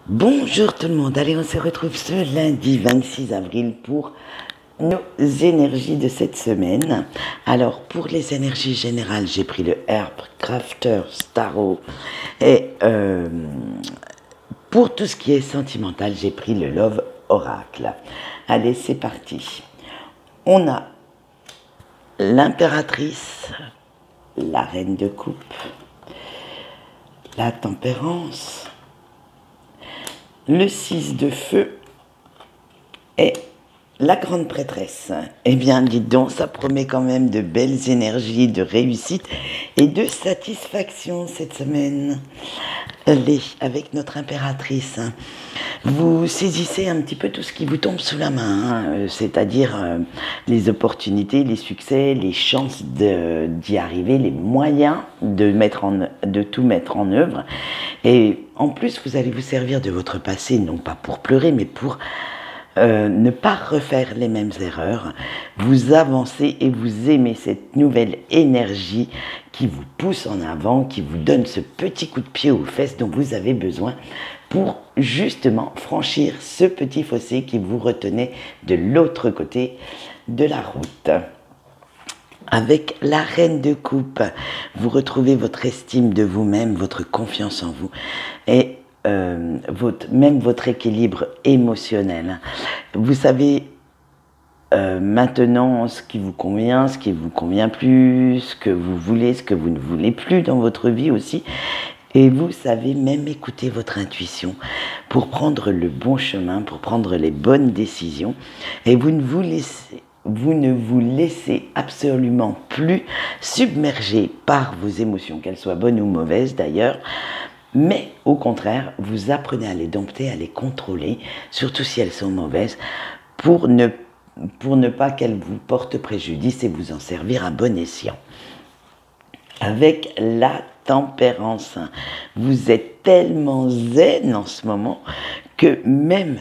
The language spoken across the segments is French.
Bonjour tout le monde, allez on se retrouve ce lundi 26 avril pour nos énergies de cette semaine. Alors pour les énergies générales, j'ai pris le Herb Crafter Starro et pour tout ce qui est sentimental, j'ai pris le Love Oracle. Allez, c'est parti. On a l'impératrice, la reine de coupe, la tempérance, le 6 de feu et la grande prêtresse. Eh bien, dites donc, ça promet quand même de belles énergies, de réussite et de satisfaction cette semaine. Allez, avec notre impératrice, vous saisissez un petit peu tout ce qui vous tombe sous la main, c'est-à-dire les opportunités, les succès, les chances d'y arriver, les moyens de tout mettre en œuvre. Et en plus, vous allez vous servir de votre passé, non pas pour pleurer, mais pour ne pas refaire les mêmes erreurs. Vous avancez et vous aimez cette nouvelle énergie qui vous pousse en avant, qui vous donne ce petit coup de pied aux fesses dont vous avez besoin pour justement franchir ce petit fossé qui vous retenait de l'autre côté de la route. Avec la reine de coupe, vous retrouvez votre estime de vous-même, votre confiance en vous et même votre équilibre émotionnel. Vous savez maintenant ce qui vous convient plus, ce que vous voulez, ce que vous ne voulez plus dans votre vie aussi. Et vous savez même écouter votre intuition pour prendre le bon chemin, pour prendre les bonnes décisions. Et vous ne vous laissez absolument plus submerger par vos émotions, qu'elles soient bonnes ou mauvaises d'ailleurs. Mais au contraire, vous apprenez à les dompter, à les contrôler, surtout si elles sont mauvaises, pour ne pas qu'elles vous portent préjudice et vous en servir à bon escient. Avec la tempérance, vous êtes tellement zen en ce moment que même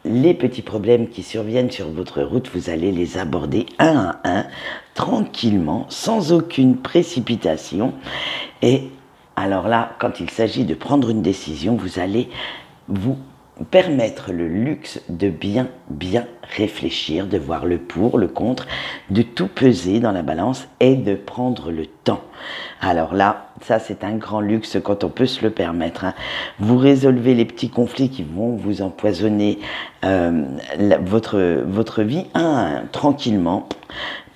les petits problèmes qui surviennent sur votre route, vous allez les aborder un à un, tranquillement, sans aucune précipitation. Et alors là, quand il s'agit de prendre une décision, vous allez vous permettre le luxe de bien réfléchir, de voir le pour, le contre, de tout peser dans la balance et de prendre le temps. Alors là, ça c'est un grand luxe quand on peut se le permettre. Vous résolvez les petits conflits qui vont vous empoisonner votre vie tranquillement.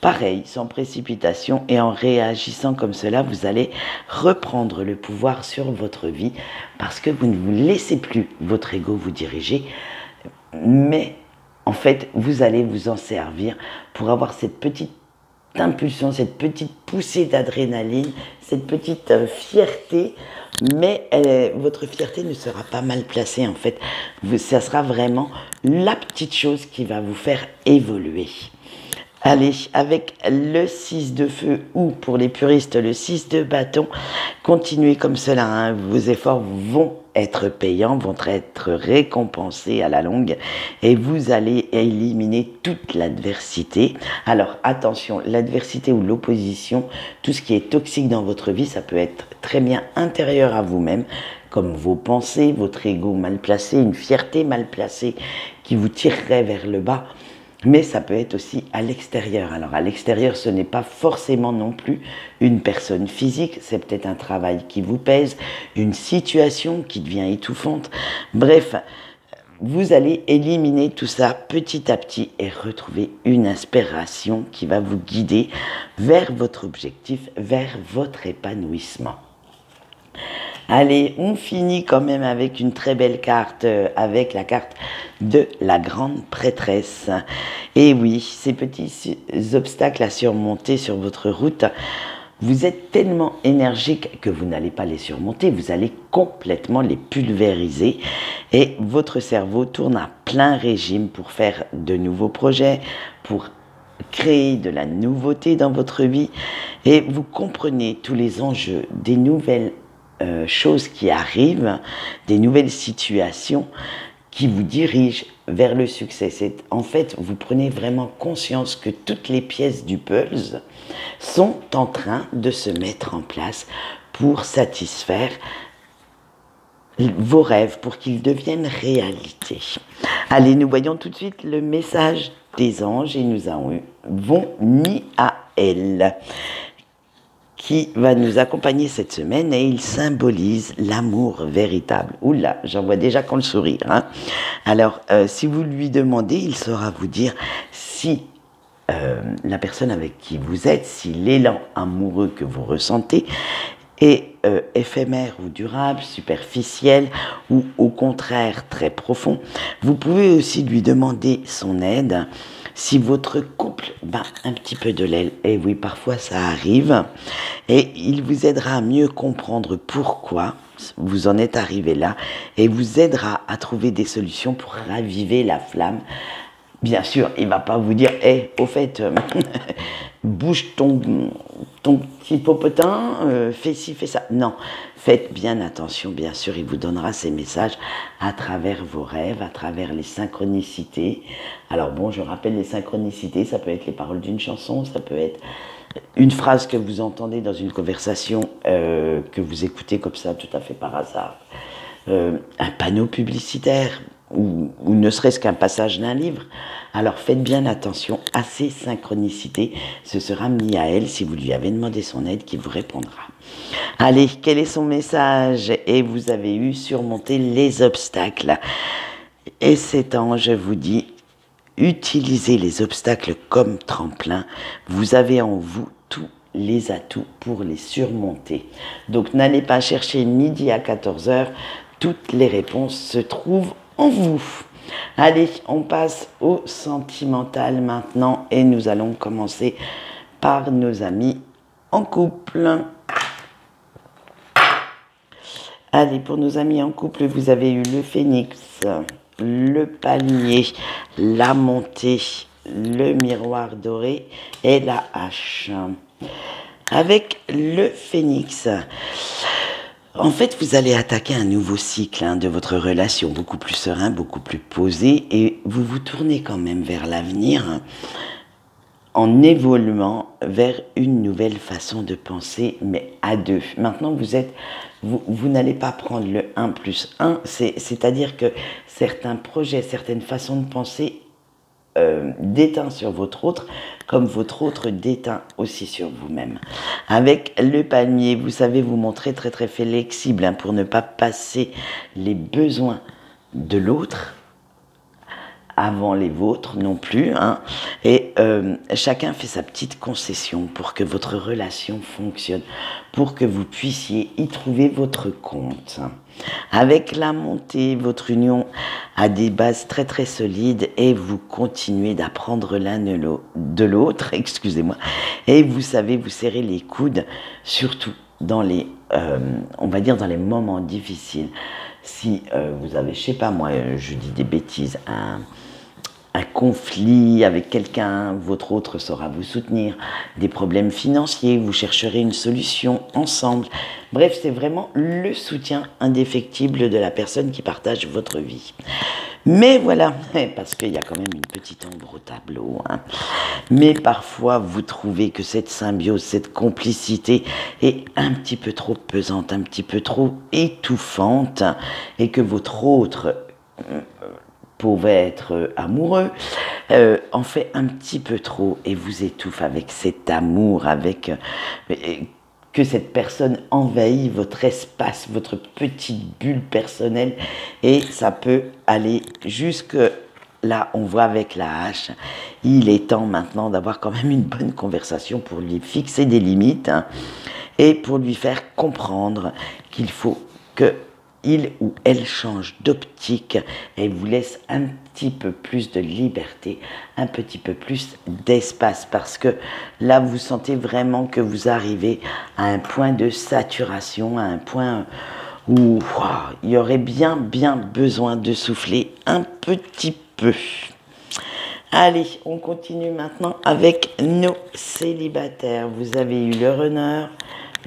Pareil, sans précipitation et en réagissant comme cela, vous allez reprendre le pouvoir sur votre vie parce que vous ne vous laissez plus votre ego vous diriger, mais en fait, vous allez vous en servir pour avoir cette petite impulsion, cette petite poussée d'adrénaline, cette petite fierté, mais votre fierté ne sera pas mal placée en fait. Ça sera vraiment la petite chose qui va vous faire évoluer. Allez, avec le 6 de feu ou pour les puristes, le 6 de bâton, continuez comme cela. Hein. Vos efforts vont être payants, vont être récompensés à la longue et vous allez éliminer toute l'adversité. Alors attention, l'adversité ou l'opposition, tout ce qui est toxique dans votre vie, ça peut être très bien intérieur à vous-même, comme vos pensées, votre ego mal placé, une fierté mal placée qui vous tirerait vers le bas. Mais ça peut être aussi à l'extérieur. Alors à l'extérieur, ce n'est pas forcément non plus une personne physique, c'est peut-être un travail qui vous pèse, une situation qui devient étouffante. Bref, vous allez éliminer tout ça petit à petit et retrouver une inspiration qui va vous guider vers votre objectif, vers votre épanouissement. Allez, on finit quand même avec une très belle carte, avec la carte de la grande prêtresse. Et oui, ces petits obstacles à surmonter sur votre route, vous êtes tellement énergique que vous n'allez pas les surmonter, vous allez complètement les pulvériser et votre cerveau tourne à plein régime pour faire de nouveaux projets, pour créer de la nouveauté dans votre vie et vous comprenez tous les enjeux des nouvelles choses qui arrivent, des nouvelles situations qui vous dirigent vers le succès. En fait, vous prenez vraiment conscience que toutes les pièces du puzzle sont en train de se mettre en place pour satisfaire vos rêves pour qu'ils deviennent réalité. Allez, nous voyons tout de suite le message des anges et nous avons Miaël qui va nous accompagner cette semaine et il symbolise l'amour véritable. Oula, j'en vois déjà quand le sourire. Hein. Alors, si vous lui demandez, il saura vous dire si la personne avec qui vous êtes, si l'élan amoureux que vous ressentez est éphémère ou durable, superficiel ou au contraire très profond. Vous pouvez aussi lui demander son aide si votre couple bat un petit peu de l'aile. Et oui, parfois ça arrive. Et il vous aidera à mieux comprendre pourquoi vous en êtes arrivé là et vous aidera à trouver des solutions pour raviver la flamme. Bien sûr, il ne va pas vous dire « au fait, bouge ton petit popotin, fais ci, fais ça ». Non, faites bien attention, bien sûr, il vous donnera ces messages à travers vos rêves, à travers les synchronicités. Alors bon, je rappelle les synchronicités, ça peut être les paroles d'une chanson, ça peut être une phrase que vous entendez dans une conversation que vous écoutez comme ça, tout à fait par hasard. Un panneau publicitaire, ou ne serait-ce qu'un passage d'un livre. Alors faites bien attention à ces synchronicités. Ce sera Miaël, si vous lui avez demandé son aide, qui vous répondra. Allez, quel est son message? Et vous avez eu surmonter les obstacles. Et cet ange vous dit, utilisez les obstacles comme tremplin. Vous avez en vous tous les atouts pour les surmonter. Donc n'allez pas chercher midi à 14 h. Toutes les réponses se trouvent en vous. Allez, on passe au sentimental maintenant et nous allons commencer par nos amis en couple. Allez, pour nos amis en couple, vous avez eu le phénix, le palmier, la montée, le miroir doré et la hache. Avec le phénix, en fait, vous allez attaquer un nouveau cycle de votre relation, beaucoup plus serein, beaucoup plus posé, et vous vous tournez quand même vers l'avenir en évoluant vers une nouvelle façon de penser, mais à deux. Maintenant, vous n'allez pas prendre le 1 plus 1, c'est-à-dire que certains projets, certaines façons de penser déteint sur votre autre, comme votre autre déteint aussi sur vous-même. Avec le palmier, vous savez vous montrer très très flexible pour ne pas passer les besoins de l'autre avant les vôtres non plus. Et chacun fait sa petite concession pour que votre relation fonctionne, pour que vous puissiez y trouver votre compte. Avec la montée, votre union a des bases très très solides et vous continuez d'apprendre l'un de l'autre, excusez-moi, et vous savez vous serrer les coudes, surtout dans les, on va dire dans les moments difficiles. Si vous avez, je sais pas moi, je dis des bêtises, un conflit avec quelqu'un, votre autre saura vous soutenir, des problèmes financiers, vous chercherez une solution ensemble. Bref, c'est vraiment le soutien indéfectible de la personne qui partage votre vie. Mais voilà, parce qu'il y a quand même une petite ombre au tableau. Mais parfois, vous trouvez que cette symbiose, cette complicité est un petit peu trop pesante, un petit peu trop étouffante, et que votre autre pouvait être amoureux, en fait un petit peu trop et vous étouffe avec cet amour, avec que cette personne envahit votre espace, votre petite bulle personnelle, et ça peut aller jusque là. On voit avec la hache, il est temps maintenant d'avoir quand même une bonne conversation pour lui fixer des limites et pour lui faire comprendre qu'il faut que il ou elle change d'optique et vous laisse un petit peu plus de liberté, un petit peu plus d'espace, parce que là vous sentez vraiment que vous arrivez à un point de saturation, à un point où il y aurait bien besoin de souffler un petit peu. Allez, on continue maintenant avec nos célibataires. Vous avez eu le runner,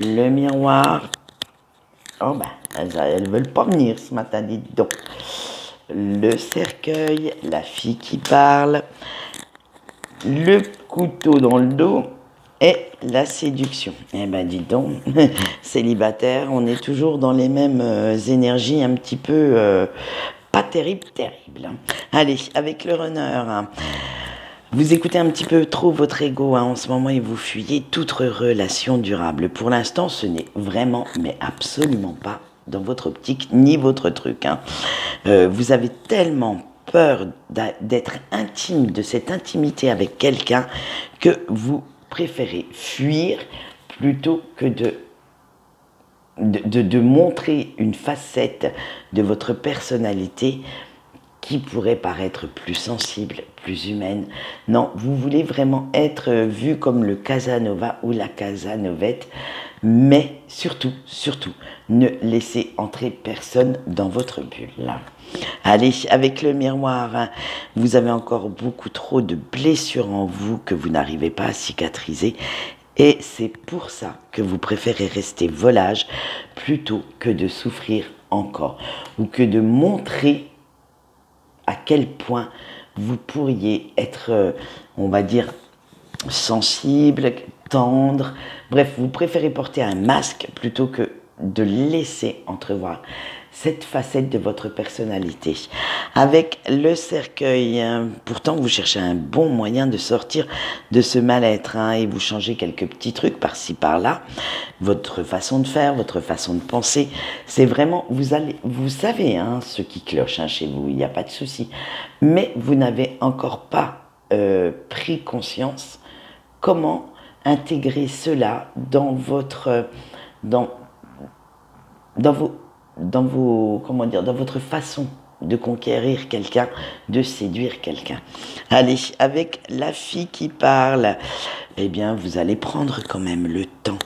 le miroir. Oh ben, elles veulent pas venir ce matin, dites donc. Le cercueil, la fille qui parle, le couteau dans le dos et la séduction. Eh ben, dis donc, célibataire, on est toujours dans les mêmes énergies un petit peu pas terribles, terribles. Allez, avec le runner, hein. Vous écoutez un petit peu trop votre ego, hein, en ce moment, et vous fuyez toute relation durable. Pour l'instant, ce n'est vraiment, mais absolument pas dans votre optique, ni votre truc, hein. Vous avez tellement peur d'être intime, de cette intimité avec quelqu'un, que vous préférez fuir plutôt que de montrer une facette de votre personnalité qui pourrait paraître plus sensible, plus humaine. Non, vous voulez vraiment être vu comme le Casanova ou la Casanovette, mais surtout, surtout, ne laissez entrer personne dans votre bulle. Allez, avec le miroir, hein, vous avez encore beaucoup trop de blessures en vous que vous n'arrivez pas à cicatriser. Et c'est pour ça que vous préférez rester volage plutôt que de souffrir encore ou que de montrer à quel point vous pourriez être, on va dire, sensible, tendre. Bref, vous préférez porter un masque plutôt que de laisser entrevoir cette facette de votre personnalité. Avec le cercueil, hein, pourtant vous cherchez un bon moyen de sortir de ce mal-être, hein, et vous changez quelques petits trucs par-ci par-là. Votre façon de faire, votre façon de penser, c'est vraiment, vous savez, hein, ce qui cloche, hein, chez vous, il n'y a pas de souci. Mais vous n'avez encore pas pris conscience comment intégrer cela dans votre, dans comment dire, dans votre façon de conquérir quelqu'un, de séduire quelqu'un. Allez, avec la fille qui parle, eh bien, vous allez prendre quand même le temps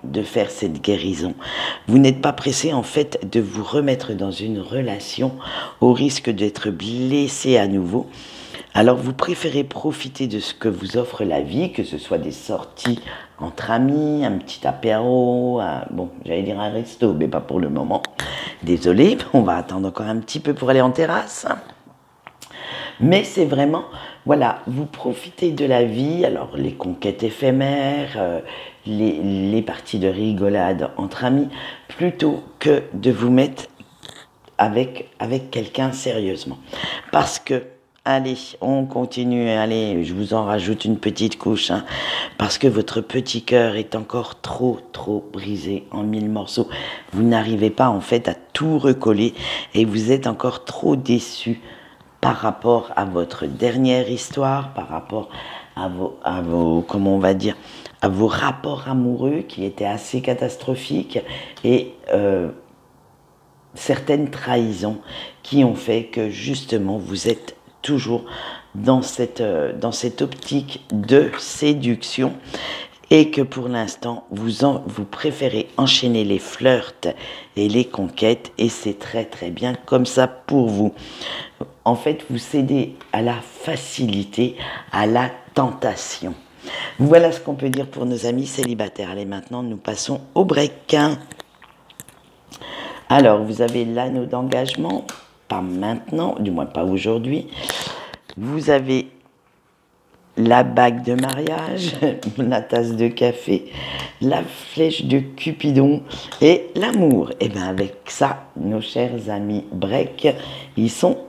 de faire cette guérison. Vous n'êtes pas pressé, en fait, de vous remettre dans une relation au risque d'être blessé à nouveau. Alors, vous préférez profiter de ce que vous offre la vie, que ce soit des sorties entre amis, un petit apéro, bon, j'allais dire un resto, mais pas pour le moment. Désolé, on va attendre encore un petit peu pour aller en terrasse. Mais c'est vraiment, voilà, vous profitez de la vie, alors les conquêtes éphémères, les parties de rigolade entre amis, plutôt que de vous mettre avec quelqu'un sérieusement. Parce que, allez, on continue, allez, je vous en rajoute une petite couche, hein, parce que votre petit cœur est encore trop brisé en 1000 morceaux. Vous n'arrivez pas, en fait, à tout recoller et vous êtes encore trop déçu par rapport à votre dernière histoire, par rapport à vos comment on va dire, à vos rapports amoureux qui étaient assez catastrophiques et certaines trahisons qui ont fait que justement vous êtes toujours dans cette optique de séduction et que pour l'instant vous préférez enchaîner les flirts et les conquêtes et c'est très bien comme ça pour vous. En fait, vous cédez à la facilité, à la tentation. Voilà ce qu'on peut dire pour nos amis célibataires. Allez, maintenant nous passons au break. Alors, vous avez l'anneau d'engagement, pas maintenant, du moins pas aujourd'hui. Vous avez la bague de mariage, la tasse de café, la flèche de Cupidon et l'amour. Et bien avec ça, nos chers amis break, ils sont,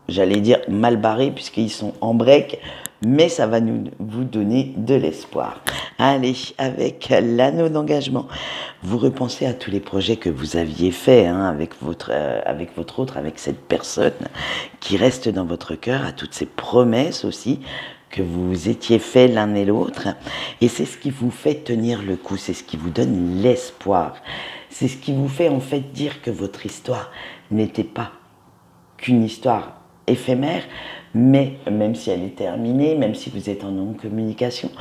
j'allais dire, mal barrés puisqu'ils sont en break, mais ça va vous donner de l'espoir. Allez, avec l'anneau d'engagement, vous repensez à tous les projets que vous aviez faits, hein, avec cette personne qui reste dans votre cœur, à toutes ces promesses aussi que vous étiez fait l'un et l'autre. Et c'est ce qui vous fait tenir le coup, c'est ce qui vous donne l'espoir. C'est ce qui vous fait en fait dire que votre histoire n'était pas qu'une histoire éphémère, mais même si elle est terminée, même si vous êtes en non-communication,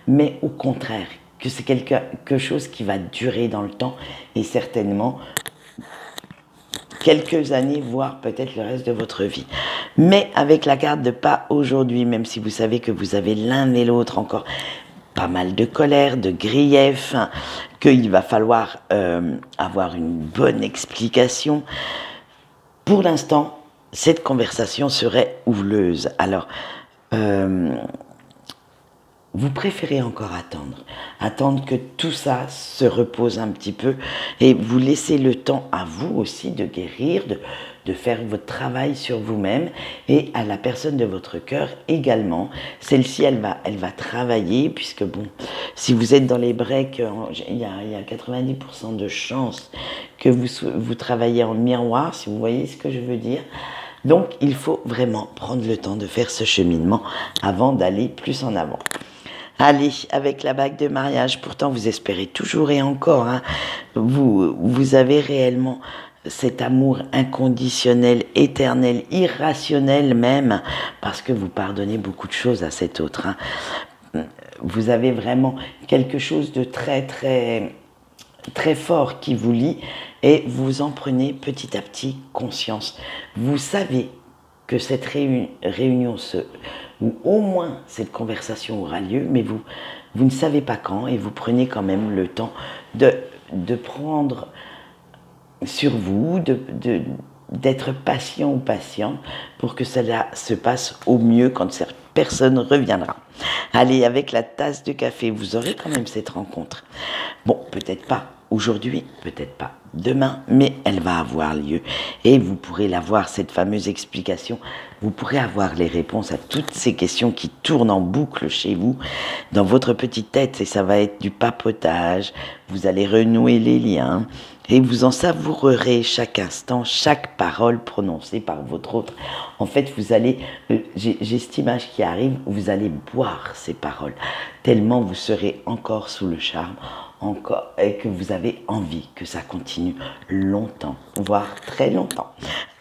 mais au contraire, que c'est quelque chose qui va durer dans le temps et certainement quelques années, voire peut-être le reste de votre vie. Mais avec la carte de pas aujourd'hui, même si vous savez que vous avez l'un et l'autre encore pas mal de colère, de grief, hein, qu'il va falloir avoir une bonne explication. Pour l'instant, cette conversation serait houleuse. Alors, vous préférez encore attendre. Attendre que tout ça se repose un petit peu et vous laissez le temps à vous aussi de guérir, de faire votre travail sur vous-même et à la personne de votre cœur également. Celle-ci, elle va travailler puisque bon, si vous êtes dans les breaks, il y a 90% de chances que vous travaillez en miroir, si vous voyez ce que je veux dire. Donc, il faut vraiment prendre le temps de faire ce cheminement avant d'aller plus en avant. Allez, avec la bague de mariage, pourtant vous espérez toujours et encore, hein, vous avez réellement cet amour inconditionnel, éternel, irrationnel même, parce que vous pardonnez beaucoup de choses à cet autre. Hein. Vous avez vraiment quelque chose de très, très, très fort qui vous lie et vous en prenez petit à petit conscience. Vous savez que cette réunion ou au moins cette conversation aura lieu, mais vous ne savez pas quand et vous prenez quand même le temps de prendre sur vous, d'être patient ou patient pour que cela se passe au mieux quand cette personne reviendra. Allez, avec la tasse de café, vous aurez quand même cette rencontre. Bon, peut-être pas aujourd'hui, peut-être pas demain, mais elle va avoir lieu et vous pourrez l'avoir, cette fameuse explication. Vous pourrez avoir les réponses à toutes ces questions qui tournent en boucle chez vous, dans votre petite tête, et ça va être du papotage. Vous allez renouer les liens et vous en savourerez chaque instant, chaque parole prononcée par votre autre. En fait, vous allez, j'ai cette image qui arrive, vous allez boire ces paroles, tellement vous serez encore sous le charme, encore, et que vous avez envie que ça continue longtemps, voire très longtemps.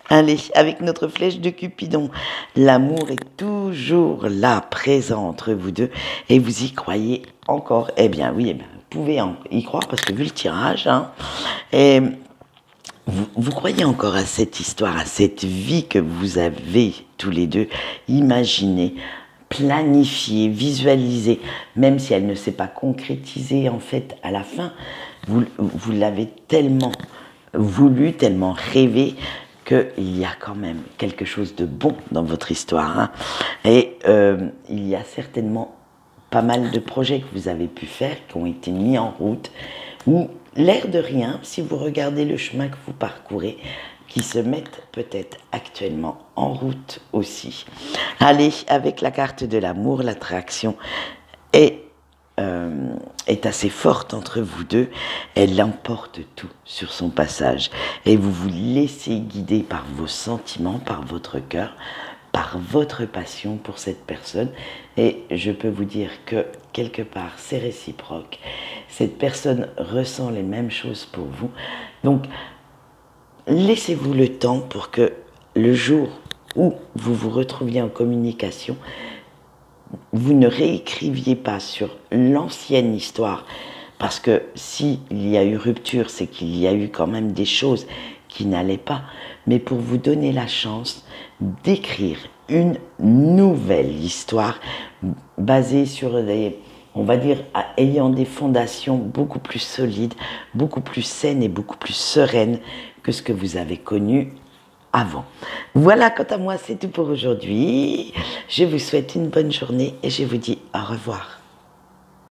Allez, avec notre flèche de Cupidon, l'amour est toujours là, présent entre vous deux, et vous y croyez encore. Eh bien oui, vous pouvez y croire parce que vu le tirage, hein, et vous croyez encore à cette histoire, à cette vie que vous avez tous les deux imaginée, planifiée, visualisée, même si elle ne s'est pas concrétisée en fait à la fin, vous l'avez tellement voulu, tellement rêvé, qu'il y a quand même quelque chose de bon dans votre histoire. Hein. Et il y a certainement pas mal de projets que vous avez pu faire, qui ont été mis en route, ou l'air de rien, si vous regardez le chemin que vous parcourez, qui se mettent peut-être actuellement en route aussi. Allez, avec la carte de l'amour, l'attraction est assez forte entre vous deux, elle emporte tout sur son passage et vous vous laissez guider par vos sentiments, par votre cœur, par votre passion pour cette personne et je peux vous dire que quelque part c'est réciproque, cette personne ressent les mêmes choses pour vous, donc laissez-vous le temps pour que le jour où vous vous retrouviez en communication, vous ne réécriviez pas sur l'ancienne histoire, parce que s'il y a eu rupture, c'est qu'il y a eu quand même des choses qui n'allaient pas, mais pour vous donner la chance d'écrire une nouvelle histoire basée sur des, on va dire, ayant des fondations beaucoup plus solides, beaucoup plus saines et beaucoup plus sereines que ce que vous avez connu avant. Voilà, quant à moi, c'est tout pour aujourd'hui. Je vous souhaite une bonne journée et je vous dis au revoir.